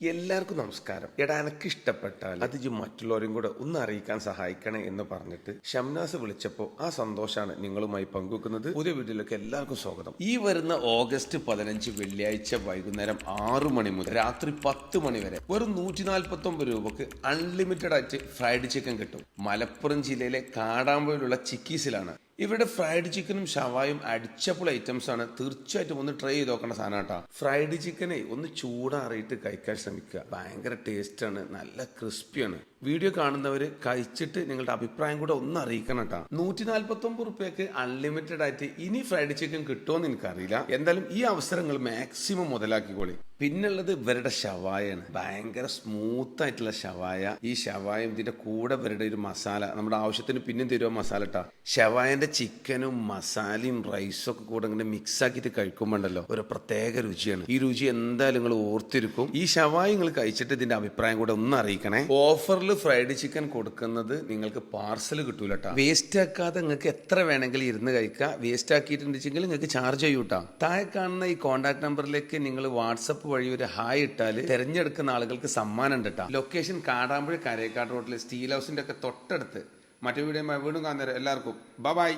എല്ലാവർക്കും നമസ്കാരം. എടാ, എനിക്ക് ഇഷ്ടപ്പെട്ടാൽ അത് മറ്റുള്ളവരും കൂടെ ഒന്ന് അറിയിക്കാൻ സഹായിക്കണേ എന്ന് പറഞ്ഞിട്ട് ഷംനാസ് വിളിച്ചപ്പോൾ ആ സന്തോഷമാണ് നിങ്ങളുമായി പങ്കുവെക്കുന്നത്. പുതിയ വീഡിയോയിലേക്ക് എല്ലാവർക്കും സ്വാഗതം. ഈ വരുന്ന ഓഗസ്റ്റ് 15 വെള്ളിയാഴ്ച വൈകുന്നേരം 6 മണി മുതൽ രാത്രി 10 മണി വരെ വെറും 149 രൂപക്ക് അൺലിമിറ്റഡ് ആയിട്ട് ഫ്രൈഡ് ചിക്കൻ കിട്ടും. മലപ്പുറം ജില്ലയിലെ കാടാമ്പുഴയിലുള്ള ചിക്കീസിലാണ്. ഇവരുടെ ഫ്രൈഡ് ചിക്കനും ഷവായും അടിച്ചപ്പോൾ ഐറ്റംസ് ആണ്. തീർച്ചയായിട്ടും ഒന്ന് ട്രൈ ചെയ്ത് നോക്കേണ്ട സാധനം കേട്ടോ. ഫ്രൈഡ് ചിക്കനെ ഒന്ന് ചൂടാറിയിട്ട് കഴിക്കാൻ ശ്രമിക്കുക. ഭയങ്കര ടേസ്റ്റാണ്, നല്ല ക്രിസ്പിയാണ്. വീഡിയോ കാണുന്നവര് കഴിച്ചിട്ട് നിങ്ങളുടെ അഭിപ്രായം കൂടെ ഒന്ന് അറിയിക്കണം കേട്ടോ. 149 റുപ്യക്ക് അൺലിമിറ്റഡ് ആയിട്ട് ഇനി ഫ്രൈഡ് ചിക്കൻ കിട്ടുമോന്ന് എനിക്കറിയില്ല. എന്തായാലും ഈ അവസരങ്ങൾ മാക്സിമം മുതലാക്കിക്കോളി. പിന്നുള്ളത് ഇവരുടെ ഷവായാണ്. ഭയങ്കര സ്മൂത്ത് ആയിട്ടുള്ള ഷവായ. ഈ ഷവായും ഇതിന്റെ കൂടെ ഇവരുടെ ഒരു മസാല, നമ്മുടെ ആവശ്യത്തിന് പിന്നെയും തരുമോ മസാല ഇട്ടാ. ഷവായന്റെ ചിക്കനും മസാലയും റൈസും ഒക്കെ കൂടെ ഇങ്ങനെ മിക്സ് ആക്കിയിട്ട് കഴിക്കുമ്പോണ്ടല്ലോ ഒരു പ്രത്യേക രുചിയാണ്. ഈ രുചി എന്തായാലും നിങ്ങൾ ഓർത്തിരിക്കും. ഈ ഷവായ നിങ്ങൾ കഴിച്ചിട്ട് ഇതിന്റെ അഭിപ്രായം കൂടെ ഒന്ന് അറിയിക്കണേ. ഓഫറിൽ ഫ്രൈഡ് ചിക്കൻ കൊടുക്കുന്നത് നിങ്ങൾക്ക് പാർസൽ കിട്ടൂല കേട്ടോ. വേസ്റ്റ് ആക്കാതെ നിങ്ങൾക്ക് എത്ര വേണമെങ്കിലും ഇരുന്ന് കഴിക്കാം. വേസ്റ്റ് ആക്കിയിട്ടുണ്ടെങ്കിൽ നിങ്ങൾക്ക് ചാർജ് ചെയ്യൂട്ടാ. താഴെ കാണുന്ന ഈ കോൺടാക്ട് നമ്പറിലേക്ക് നിങ്ങൾ വാട്സപ്പ് വഴി ഒരു ഹായ് ഇട്ടാൽ തിരഞ്ഞെടുക്കുന്ന ആളുകൾക്ക് സമ്മാനം ഉണ്ട് കേട്ടോ. ലൊക്കേഷൻ കാടാമ്പുഴ കരേക്കാട് റോഡിലെ സ്റ്റീൽ ഹൗസിന്റെ ഒക്കെ തൊട്ടടുത്ത്. മറ്റു വീഡിയോ വീണ്ടും കാണുന്നവരെ എല്ലാവർക്കും ബൈ.